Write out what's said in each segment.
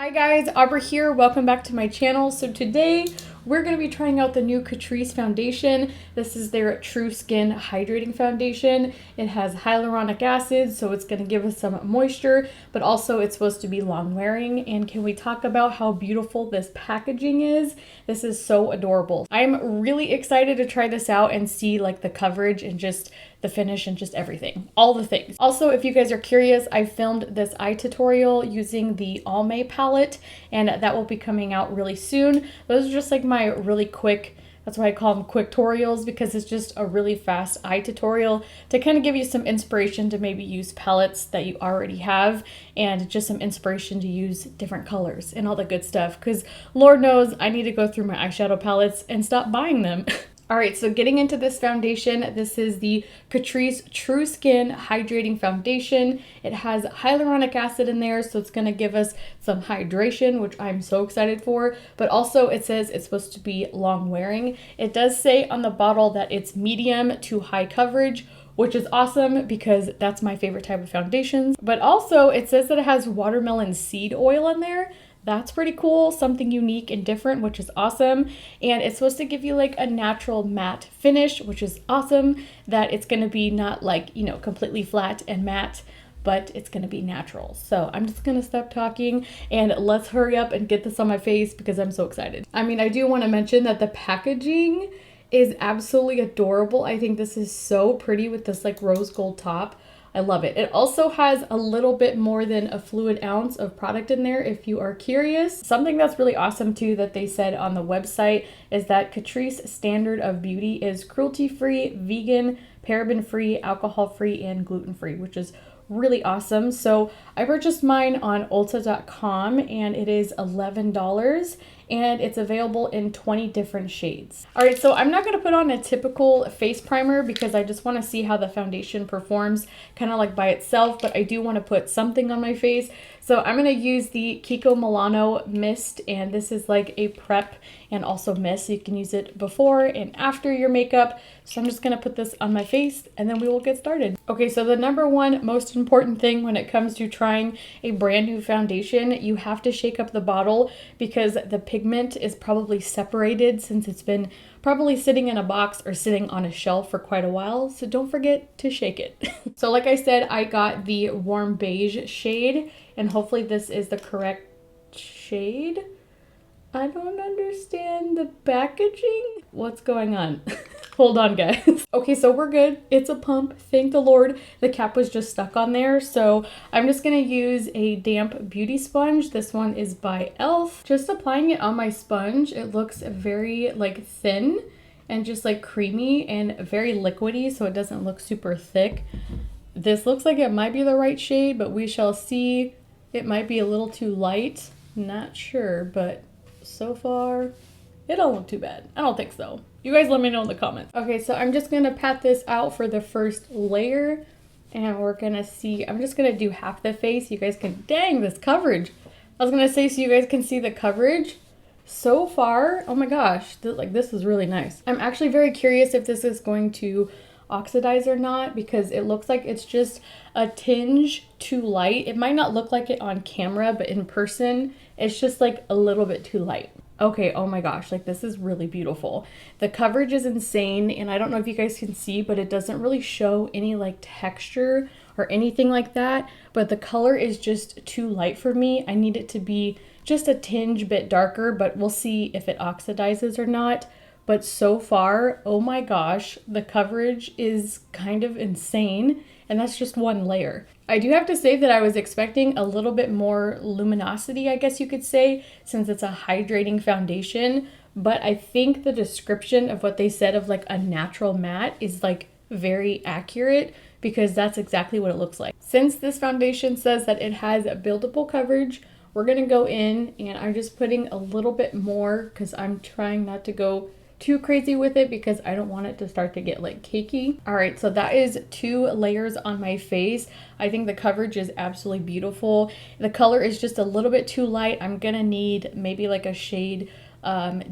Hi guys, Aubrey here. Welcome back to my channel. So today we're going to be trying out the new Catrice foundation. This is their True Skin Hydrating Foundation. It has hyaluronic acid, so it's going to give us some moisture, but also it's supposed to be long wearing. And can we talk about how beautiful this packaging is? This is so adorable. I'm really excited to try this out and see like the coverage and just the finish and just everything, all the things. Also, if you guys are curious, I filmed this eye tutorial using the Almay palette, and that will be coming out really soon. Those are just like my really quick, that's why I call them quick tutorials, because it's just a really fast eye tutorial to kind of give you some inspiration to maybe use palettes that you already have, and just some inspiration to use different colors and all the good stuff, because Lord knows I need to go through my eyeshadow palettes and stop buying them. All right, so getting into this foundation, this is the Catrice True Skin Hydrating Foundation. It has hyaluronic acid in there, so it's gonna give us some hydration, which I'm so excited for, but also it says it's supposed to be long wearing. It does say on the bottle that it's medium to high coverage, which is awesome because that's my favorite type of foundations. But also it says that it has watermelon seed oil in there. That's pretty cool, something unique and different, which is awesome. And it's supposed to give you like a natural matte finish, which is awesome, that it's gonna be not like, you know, completely flat and matte, but it's gonna be natural. So I'm just gonna stop talking and let's hurry up and get this on my face because I'm so excited. I mean, I do wanna mention that the packaging is absolutely adorable. I think this is so pretty with this like rose gold top. I love it. It also has a little bit more than a fluid ounce of product in there if you are curious. Something that's really awesome too that they said on the website is that Catrice standard of beauty is cruelty-free, vegan, paraben-free, alcohol-free, and gluten-free, which is really awesome. So I purchased mine on Ulta.com and it is $11 and it's available in 20 different shades. All right, so I'm not gonna put on a typical face primer because I just wanna see how the foundation performs kind of like by itself, but I do wanna put something on my face. So I'm gonna use the Kiko Milano mist, and this is like a prep and also mist. So you can use it before and after your makeup. So I'm just gonna put this on my face and then we will get started. Okay, so the number one most important thing when it comes to trying a brand new foundation, you have to shake up the bottle because the pigment is probably separated since it's been probably sitting in a box or sitting on a shelf for quite a while. So don't forget to shake it. So like I said, I got the warm beige shade and hopefully this is the correct shade. I don't understand the packaging. What's going on? Hold on, guys. Okay, so we're good. It's a pump. Thank the Lord. The cap was just stuck on there. So I'm just gonna use a damp beauty sponge. This one is by e.l.f. Just applying it on my sponge, it looks very like thin and just like creamy and very liquidy, so it doesn't look super thick. This looks like it might be the right shade, but we shall see. It might be a little too light. Not sure, but so far, it don't look too bad. I don't think so. You guys let me know in the comments. Okay, so I'm just gonna pat this out for the first layer and we're gonna see, I'm just gonna do half the face. You guys can, dang, this coverage. I was gonna say so you guys can see the coverage. So far, oh my gosh, this is really nice. I'm actually very curious if this is going to oxidize or not because it looks like it's just a tinge too light. It might not look like it on camera, but in person, it's just like a little bit too light. Okay, oh my gosh, like this is really beautiful. The coverage is insane, and I don't know if you guys can see, but it doesn't really show any like texture or anything like that, but the color is just too light for me. I need it to be just a tinge bit darker, but we'll see if it oxidizes or not. But so far, oh my gosh, the coverage is kind of insane, and that's just one layer. I do have to say that I was expecting a little bit more luminosity, I guess you could say, since it's a hydrating foundation, but I think the description of what they said of like a natural matte is like very accurate because that's exactly what it looks like. Since this foundation says that it has a buildable coverage, we're gonna go in and I'm just putting a little bit more because I'm trying not to go too crazy with it because I don't want it to start to get like cakey. All right, so that is 2 layers on my face. I think the coverage is absolutely beautiful. The color is just a little bit too light. I'm gonna need maybe like a shade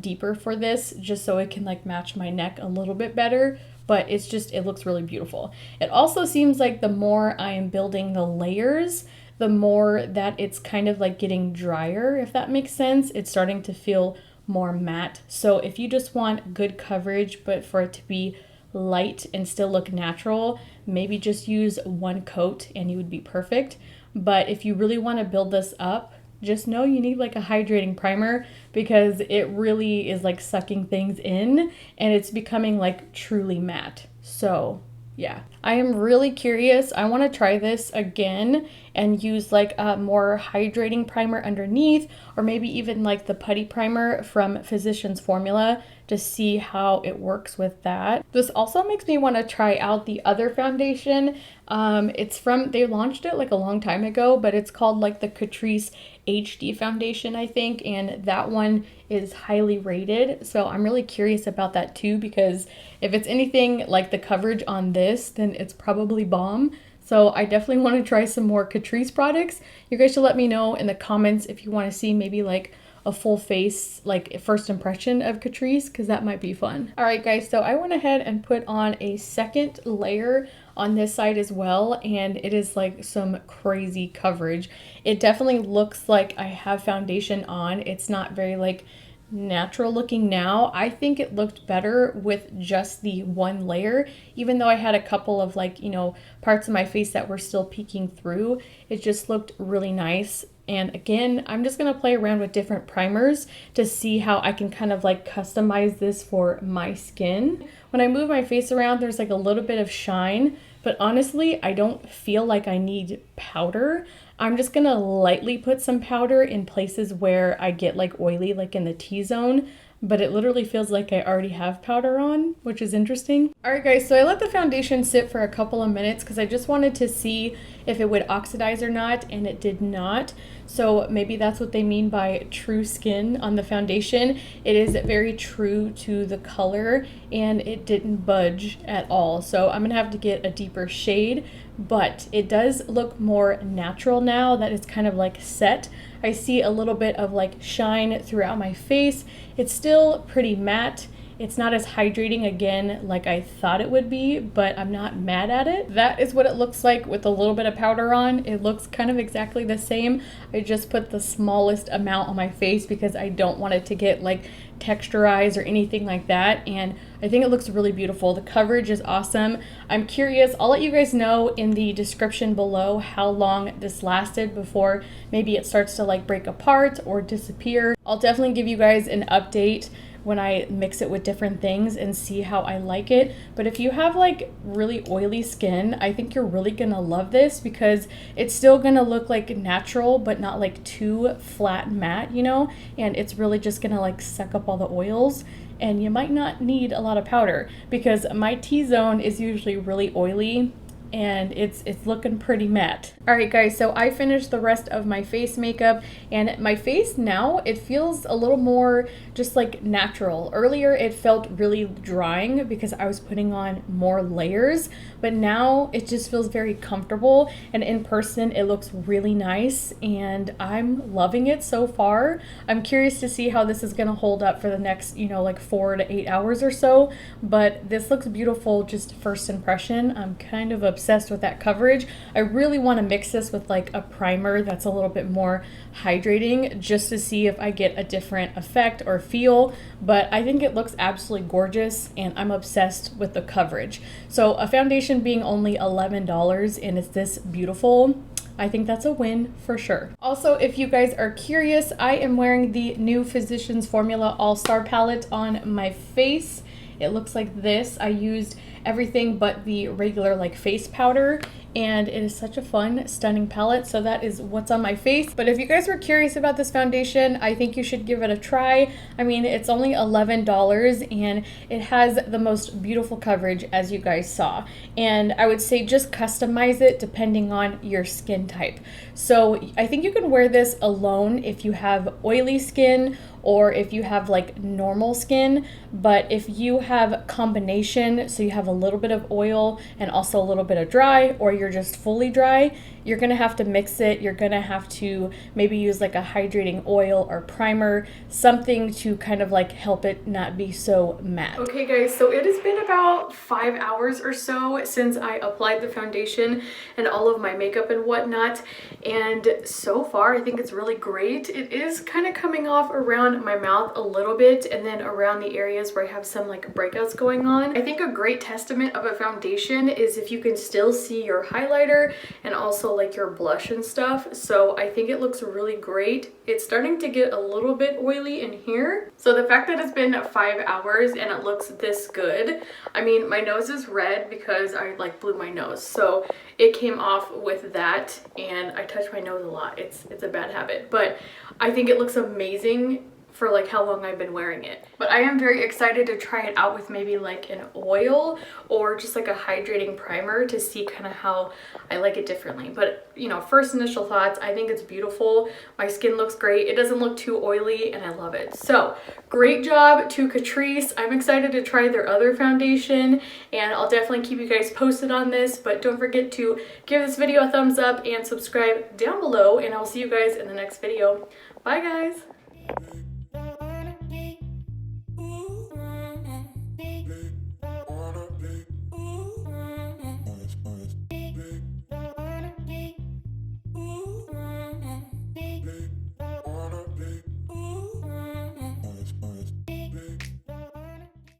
deeper for this just so it can like match my neck a little bit better, but it's just, it looks really beautiful. It also seems like the more I am building the layers, the more that it's kind of like getting drier, if that makes sense. It's starting to feel more matte. So if you just want good coverage, but for it to be light and still look natural, maybe just use one coat and you would be perfect. But if you really want to build this up, just know you need like a hydrating primer, because it really is like sucking things in and it's becoming like truly matte. So yeah, I am really curious. I want to try this again and use like a more hydrating primer underneath, or maybe even like the putty primer from Physicians Formula to see how it works with that. This also makes me want to try out the other foundation. They launched it like a long time ago, but it's called like the Catrice HD foundation, I think, and that one is highly rated. So I'm really curious about that too, because if it's anything like the coverage on this, then it's probably bomb. So I definitely want to try some more Catrice products. You guys should let me know in the comments if you want to see maybe like a full face, like first impression of Catrice, because that might be fun. All right, guys, so I went ahead and put on a second layer on this side as well, and it is like some crazy coverage. It definitely looks like I have foundation on. It's not very like natural looking now. I think it looked better with just the one layer, even though I had a couple of like, you know, parts of my face that were still peeking through. It just looked really nice. And again, I'm just going to play around with different primers to see how I can kind of like customize this for my skin. When I move my face around, there's like a little bit of shine, but honestly, I don't feel like I need powder. I'm just going to lightly put some powder in places where I get like oily, like in the T-zone, but it literally feels like I already have powder on, which is interesting. All right, guys, so I let the foundation sit for a couple of minutes because I just wanted to see if it would oxidize or not, and it did not. So maybe that's what they mean by true skin on the foundation. It is very true to the color and it didn't budge at all. So I'm gonna have to get a deeper shade, but it does look more natural now that it's kind of like set. I see a little bit of like shine throughout my face. It's still pretty matte. It's not as hydrating again like I thought it would be, but I'm not mad at it. That is what it looks like with a little bit of powder on. It looks kind of exactly the same. I just put the smallest amount on my face because I don't want it to get like texturized or anything like that, and I think it looks really beautiful. The coverage is awesome. I'm curious, I'll let you guys know in the description below how long this lasted before maybe it starts to like break apart or disappear. I'll definitely give you guys an update when I mix it with different things and see how I like it. But if you have like really oily skin, I think you're really gonna love this because it's still gonna look like natural, but not like too flat matte, you know? And it's really just gonna like suck up all the oils. And you might not need a lot of powder because my T-zone is usually really oily and it's looking pretty matte. All right, guys, so I finished the rest of my face makeup, and my face now, it feels a little more just like natural. Earlier, it felt really drying because I was putting on more layers, but now it just feels very comfortable, and in person, it looks really nice, and I'm loving it so far. I'm curious to see how this is gonna hold up for the next, you know, like 4 to 8 hours or so, but this looks beautiful just first impression. I'm kind of obsessed with that coverage. I really want to mix this with like a primer that's a little bit more hydrating just to see if I get a different effect or feel, but I think it looks absolutely gorgeous and I'm obsessed with the coverage. So a foundation being only $11 and it's this beautiful, I think that's a win for sure. Also, if you guys are curious, I am wearing the new Physicians Formula All-Star palette on my face. It looks like this. I used everything but the regular like face powder, and it is such a fun, stunning palette. So that is what's on my face. But if you guys were curious about this foundation, I think you should give it a try. I mean, it's only $11 and it has the most beautiful coverage, as you guys saw. And I would say just customize it depending on your skin type. So I think you can wear this alone if you have oily skin or if you have like normal skin, but if you have combination, so you have a a little bit of oil and also a little bit of dry, or you're just fully dry, you're gonna have to mix it. You're gonna have to maybe use like a hydrating oil or primer, something to kind of like help it not be so matte. Okay guys, so it has been about 5 hours or so since I applied the foundation and all of my makeup and whatnot, and so far I think it's really great. It is kind of coming off around my mouth a little bit and then around the areas where I have some like breakouts going on. I think a great testament of a foundation is if you can still see your highlighter and also like your blush and stuff. So I think it looks really great. It's starting to get a little bit oily in here. So the fact that it's been 5 hours and it looks this good, I mean, my nose is red because I like blew my nose. So it came off with that, and I touch my nose a lot. It's a bad habit, but I think it looks amazing for like how long I've been wearing it. But I am very excited to try it out with maybe like an oil or just like a hydrating primer to see kind of how I like it differently. But you know, first initial thoughts, I think it's beautiful. My skin looks great. It doesn't look too oily and I love it. So great job to Catrice. I'm excited to try their other foundation and I'll definitely keep you guys posted on this, but don't forget to give this video a thumbs up and subscribe down below, and I'll see you guys in the next video. Bye guys.